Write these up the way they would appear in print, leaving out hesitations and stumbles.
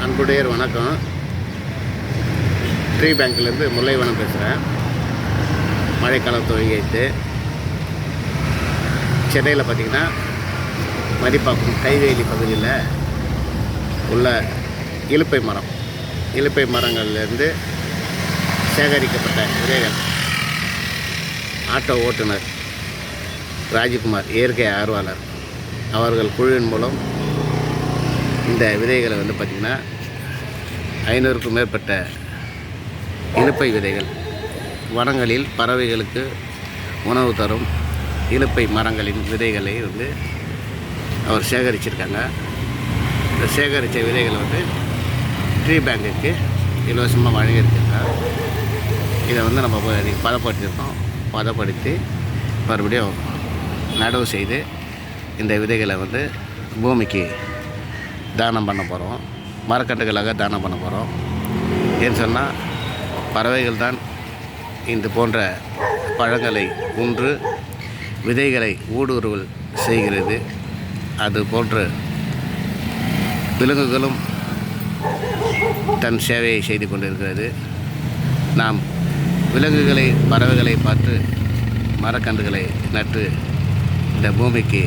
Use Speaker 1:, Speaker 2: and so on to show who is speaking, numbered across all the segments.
Speaker 1: அன்புடையர் வணக்கம். ட்ரீ பேங்க்லேருந்து முல்லைவனம் பேசுகிறேன். மழைக்காலம் துவங்கிட்டு சென்னையில் பார்த்திங்கன்னா மதிப்பாக்கம் கைவேலி பகுதியில் உள்ள இலுப்பை மரங்கள்லேருந்து சேகரிக்கப்பட்ட விதைகள் ஆட்டோ ஓட்டுநர் ராஜ்குமார் இயற்கை ஆர்வலர் அவர்கள் குழுவின் மூலம் இந்த விதைகளை பார்த்திங்கன்னா 500க்கும் மேற்பட்ட இலுப்பை விதைகள் வனங்களில் பறவைகளுக்கு உணவு தரும் இலுப்பை மரங்களின் விதைகளை அவர் சேகரிச்சிருக்காங்க. இந்த சேகரித்த விதைகளை ட்ரீ பேங்குக்கு இலவசமாக வழங்கியிருக்காங்க. இதை நம்ம பதப்படுத்தியிருக்கோம். பதப்படுத்தி மறுபடியும் நடவு செய்து இந்த விதைகளை பூமிக்கு தானம் பண்ண போகிறோம். மரக்கன்றுகளாக தானம் பண்ண போகிறோம். ஏன்னு சொன்னால் பறவைகள் தான் இந்த போன்ற பழங்களை உன்று விதைகளை ஊடுருவல் செய்கிறது. அது போன்று விலங்குகளும் தன் சேவையை செய்து கொண்டிருக்கிறது. நாம் விலங்குகளை பறவைகளை பார்த்து மரக்கன்றுகளை நட்டு இந்த பூமிக்கு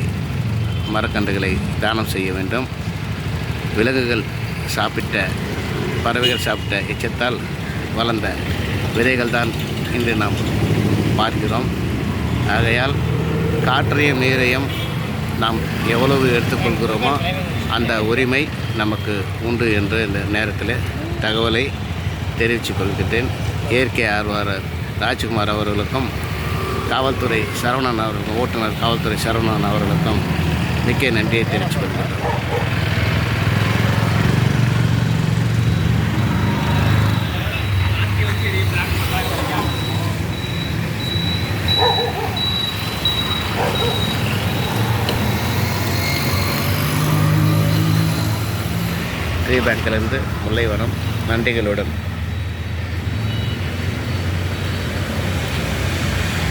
Speaker 1: மரக்கன்றுகளை தானம் செய்ய வேண்டும். விலங்குகள் சாப்பிட்ட பறவைகள் சாப்பிட்ட எச்சத்தால் வளர்ந்த விதைகள் தான் இன்று நாம் பார்க்கிறோம். ஆகையால் காற்றையும் நீரையும் நாம் எவ்வளவு எடுத்துக்கொள்கிறோமோ அந்த உரிமை நமக்கு உண்டு என்று இந்த நேரத்தில் தகவலை தெரிவித்துக் கொள்கிறேன். இயற்கை ஆர்வலர் ராஜ்குமார் அவர்களுக்கும் காவல்துறை சரவணன் அவர்களுக்கும் ஓட்டுநர் காவல்துறை சரவணன் அவர்களுக்கும் மிக்க நன்றியை தெரிவித்துக் கொள்கிறேன். ட்ரீ பேங்க்கிலிருந்து முல்லைவனம் நன்றிகளுடன்.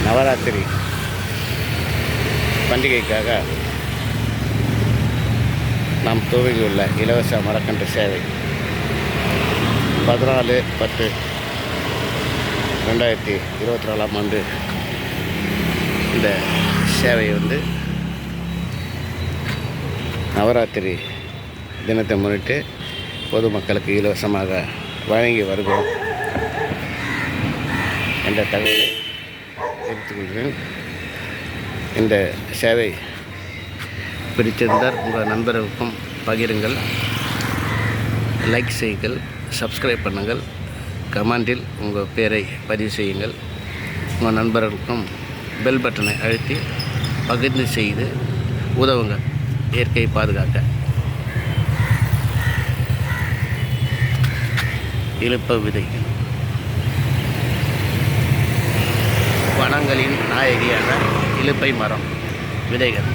Speaker 1: நவராத்திரி பண்டிகைக்காக நாம் துவங்கியுள்ள இலவச மரக்கன்று சேவை 14/10/2024 இந்த சேவையை நவராத்திரி தினத்தை முன்னிட்டு பொதுமக்களுக்கு இலவசமாக வழங்கி வருகிறோம் என்ற தகவலை தெரிவித்துக்கொள்கிறேன். இந்த சேவை பிடித்திருந்தால் உங்கள் நண்பர்களுக்கும் பகிருங்கள், லைக் செய்யுங்கள், சப்ஸ்கிரைப் பண்ணுங்கள், கமெண்டில் உங்கள் பேரை பதிவு செய்யுங்கள். உங்கள் நண்பர்களுக்கும் பெல் பட்டனை அழுத்தி பகிர்ந்து செய்து உதவுங்கள் இயற்கையை பாதுகாக்க. இலுப்பை விதை வனங்களின் நாயகியான இலுப்பை மரம் விதைகள்